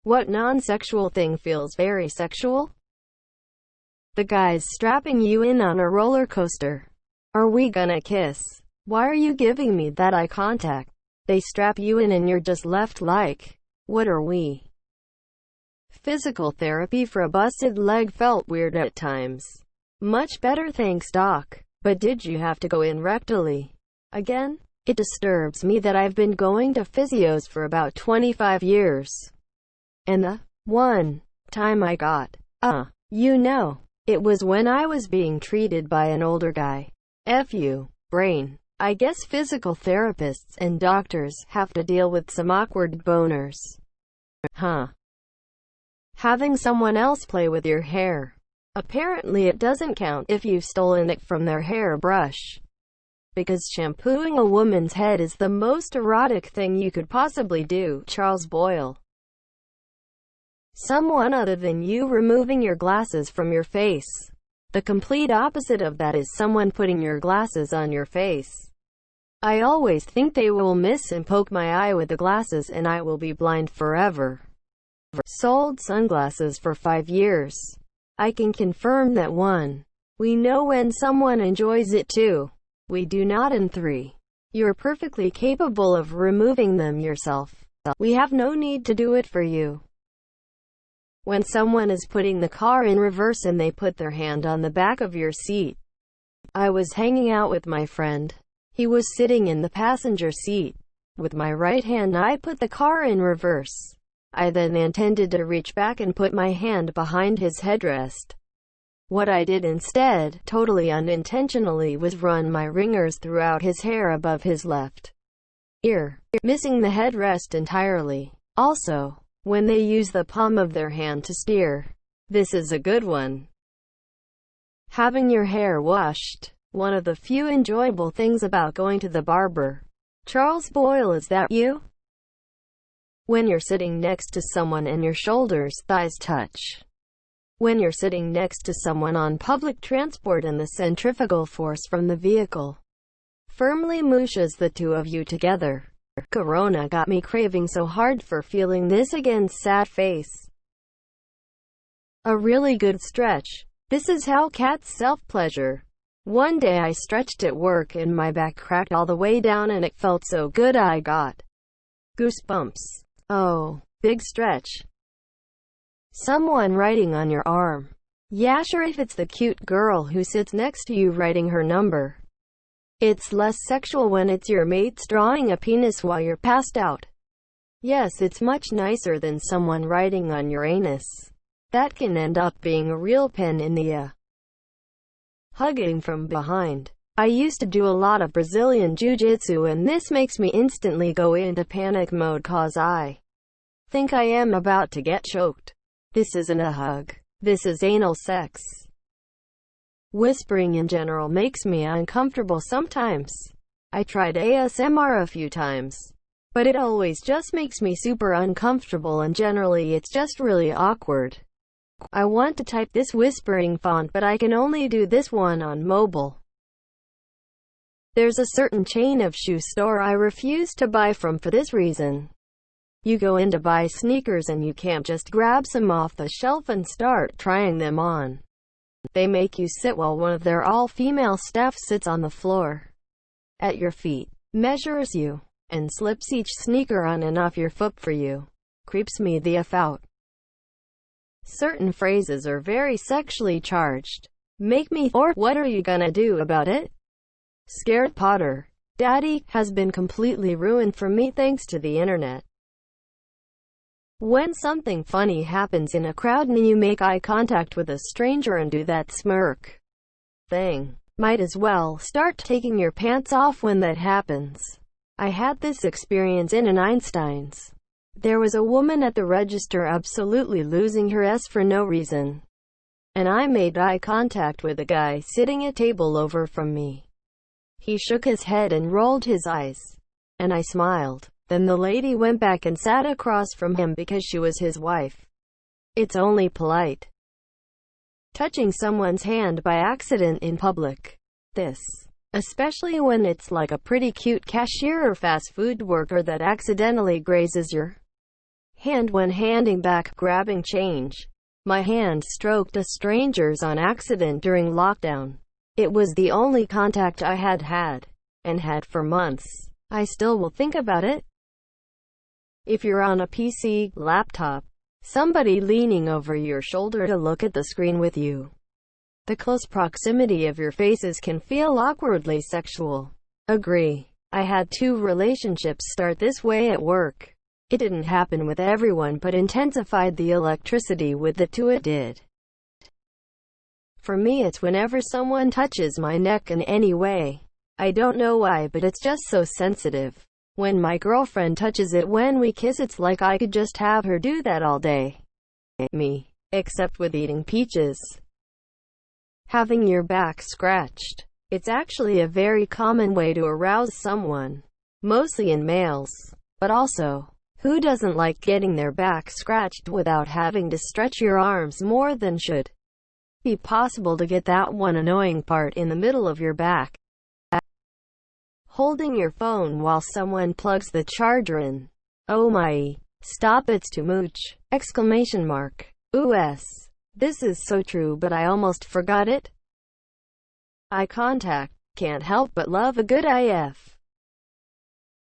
What non-sexual thing feels very sexual? The guys strapping you in on a roller coaster. Are we gonna kiss? Why are you giving me that eye contact? They strap you in and you're just left like, what are we? Physical therapy for a busted leg felt weird at times. Much better thanks doc. But did you have to go in rectally? Again? It disturbs me that I've been going to physios for about 25 years. And the one time I got, it was when I was being treated by an older guy. F you, brain. I guess physical therapists and doctors have to deal with some awkward boners. Huh. Having someone else play with your hair. Apparently it doesn't count if you've stolen it from their hairbrush. Because shampooing a woman's head is the most erotic thing you could possibly do. Charles Boyle. Someone other than you removing your glasses from your face. The complete opposite of that is someone putting your glasses on your face. I always think they will miss and poke my eye with the glasses and I will be blind forever. Sold sunglasses for 5 years. I can confirm that 1. We know when someone enjoys it 2. We do not, and 3. You're perfectly capable of removing them yourself. We have no need to do it for you. When someone is putting the car in reverse and they put their hand on the back of your seat. I was hanging out with my friend. He was sitting in the passenger seat. With my right hand I put the car in reverse. I then intended to reach back and put my hand behind his headrest. What I did instead, totally unintentionally, was run my ringers throughout his hair above his left ear, missing the headrest entirely. Also, when they use the palm of their hand to steer. This is a good one. Having your hair washed. One of the few enjoyable things about going to the barber. Charles Boyle, is that you? When you're sitting next to someone and your shoulders, thighs touch. When you're sitting next to someone on public transport and the centrifugal force from the vehicle firmly mushes the two of you together. Corona got me craving so hard for feeling this again. Sad face. A really good stretch. This is how cats self-pleasure. One day I stretched at work and my back cracked all the way down and it felt so good I got goosebumps. Oh, big stretch. Someone writing on your arm. Yeah, sure, if it's the cute girl who sits next to you writing her number. It's less sexual when it's your mates drawing a penis while you're passed out. Yes, it's much nicer than someone writing on your anus. That can end up being a real pain in the Hugging from behind. I used to do a lot of Brazilian jiu-jitsu and this makes me instantly go into panic mode cause I think I am about to get choked. This isn't a hug. This is anal sex. Whispering in general makes me uncomfortable sometimes. I tried ASMR a few times, but it always just makes me super uncomfortable and generally it's just really awkward. I want to type this whispering font but I can only do this one on mobile. There's a certain chain of shoe store I refuse to buy from for this reason. You go in to buy sneakers and you can't just grab some off the shelf and start trying them on. They make you sit while one of their all-female staff sits on the floor at your feet, measures you, and slips each sneaker on and off your foot for you. Creeps me the F out. Certain phrases are very sexually charged. Make me or what are you gonna do about it? Scared Potter. Daddy has been completely ruined for me thanks to the internet. When something funny happens in a crowd and you make eye contact with a stranger and do that smirk thing, might as well start taking your pants off when that happens. I had this experience in an Einstein's. There was a woman at the register absolutely losing her S for no reason. And I made eye contact with a guy sitting a table over from me. He shook his head and rolled his eyes. And I smiled. Then the lady went back and sat across from him because she was his wife. It's only polite. Touching someone's hand by accident in public. This. Especially when it's like a pretty cute cashier or fast food worker that accidentally grazes your hand when handing back, grabbing change. My hand stroked a stranger's on accident during lockdown. It was the only contact I had, and had for months. I still will think about it. If you're on a PC, laptop, somebody leaning over your shoulder to look at the screen with you, the close proximity of your faces can feel awkwardly sexual. Agree. I had 2 relationships start this way at work. It didn't happen with everyone but intensified the electricity with the 2 it did. For me it's whenever someone touches my neck in any way. I don't know why, but it's just so sensitive. When my girlfriend touches it when we kiss, it's like I could just have her do that all day. Me. Except with eating peaches. Having your back scratched. It's actually a very common way to arouse someone. Mostly in males. But also, who doesn't like getting their back scratched without having to stretch your arms more than should be possible to get that one annoying part in the middle of your back? Holding your phone while someone plugs the charger in. Oh my. Stop, it's too much! Exclamation mark. US. This is so true, but I almost forgot it. Eye contact. Can't help but love a good IF.